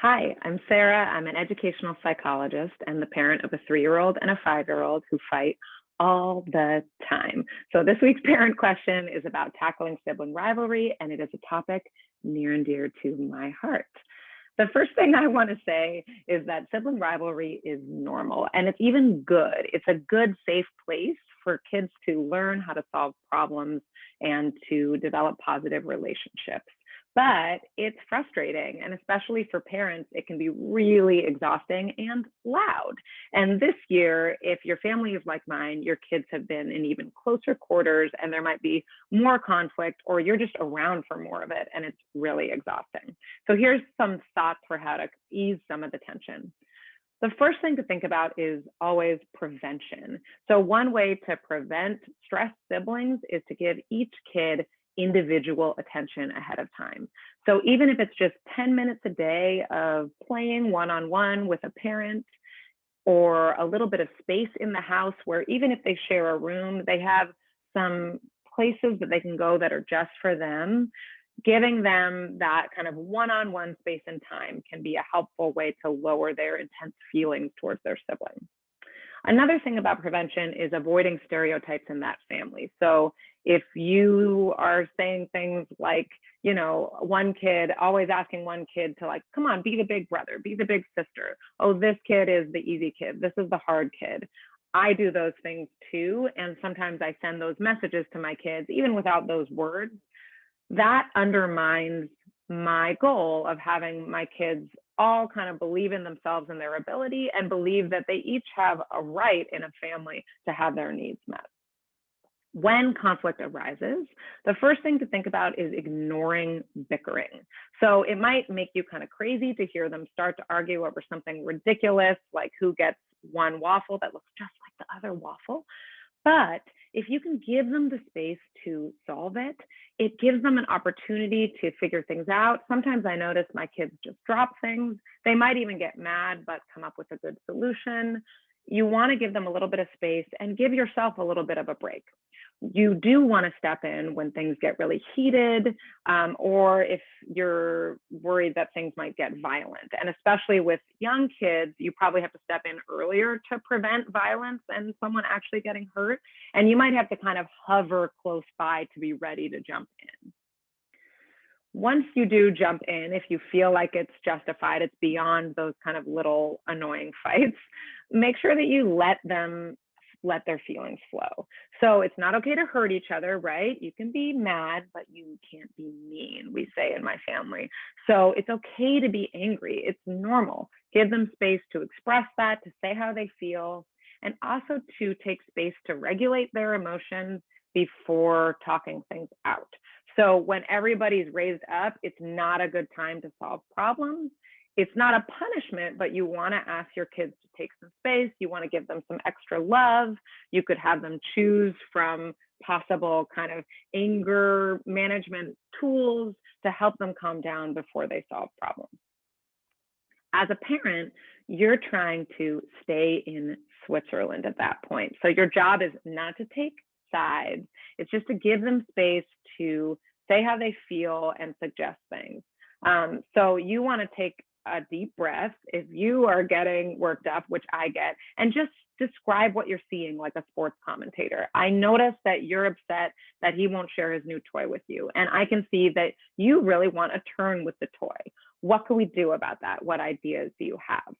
Hi, I'm Sarah. I'm an educational psychologist and the parent of a 3-year-old and a 5-year-old who fight all the time. So, this week's parent question is about tackling sibling rivalry, and it is a topic near and dear to my heart. The first thing I want to say is that sibling rivalry is normal and it's even good. It's a good, safe place for kids to learn how to solve problems and to develop positive relationships. But it's frustrating, and especially for parents, it can be really exhausting and loud. And this year, if your family is like mine, your kids have been in even closer quarters, and there might be more conflict, or you're just around for more of it, and it's really exhausting. So here's some thoughts for how to ease some of the tension. The first thing to think about is always prevention. So one way to prevent stressed siblings is to give each kid individual attention ahead of time. So even if it's just 10 minutes a day of playing one-on-one with a parent, or a little bit of space in the house where even if they share a room, they have some places that they can go that are just for them. Giving them that kind of one-on-one space and time can be a helpful way to lower their intense feelings towards their sibling. Another thing about prevention is avoiding stereotypes in that family. So if you are saying things like, one kid, always asking one kid to, like, come on, be the big brother, be the big sister. Oh, this kid is the easy kid. This is the hard kid. I do those things too. And sometimes I send those messages to my kids, even without those words. That undermines my goal of having my kids all kind of believe in themselves and their ability and believe that they each have a right in a family to have their needs met. When conflict arises, the first thing to think about is ignoring bickering. So it might make you kind of crazy to hear them start to argue over something ridiculous, like who gets one waffle that looks just like the other waffle. But if you can give them the space to solve it, it gives them an opportunity to figure things out. Sometimes I notice my kids just drop things. They might even get mad, but come up with a good solution. You want to give them a little bit of space and give yourself a little bit of a break. You do want to step in when things get really heated, or if you're worried that things might get violent. And especially with young kids, you probably have to step in earlier to prevent violence and someone actually getting hurt. And you might have to kind of hover close by to be ready to jump in. Once you do jump in, if you feel like it's justified, it's beyond those kind of little annoying fights, make sure that you let their feelings flow. So it's not okay to hurt each other, right? You can be mad, but you can't be mean, we say in my family. So it's okay to be angry. It's normal. Give them space to express that, to say how they feel, and also to take space to regulate their emotions before talking things out. So when everybody's raised up, it's not a good time to solve problems. It's not a punishment, but you want to ask your kids to take some space. You want to give them some extra love. You could have them choose from possible kind of anger management tools to help them calm down before they solve problems. As a parent, you're trying to stay in Switzerland at that point. So your job is not to take sides. It's just to give them space to say how they feel and suggest things. So you want to take a deep breath if you are getting worked up, which I get, and just describe what you're seeing like a sports commentator. I notice that you're upset that he won't share his new toy with you. And I can see that you really want a turn with the toy. What can we do about that? What ideas do you have?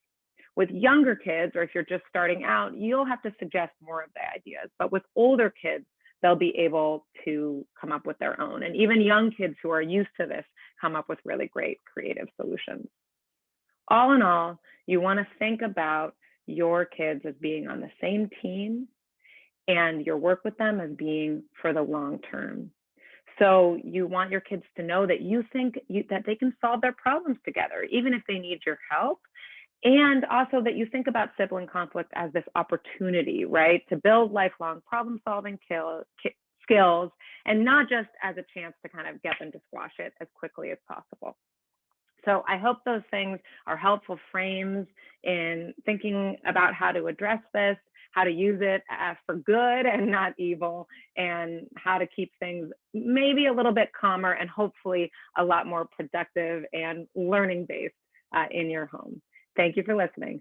With younger kids, or if you're just starting out, you'll have to suggest more of the ideas. But with older kids, they'll be able to come up with their own. And even young kids who are used to this come up with really great creative solutions. All in all, you want to think about your kids as being on the same team and your work with them as being for the long term. So you want your kids to know that you think that they can solve their problems together, even if they need your help. And also that you think about sibling conflict as this opportunity, right, to build lifelong problem-solving skills, and not just as a chance to kind of get them to squash it as quickly as possible. So I hope those things are helpful frames in thinking about how to address this, how to use it for good and not evil, and how to keep things maybe a little bit calmer and hopefully a lot more productive and learning based in your home. Thank you for listening.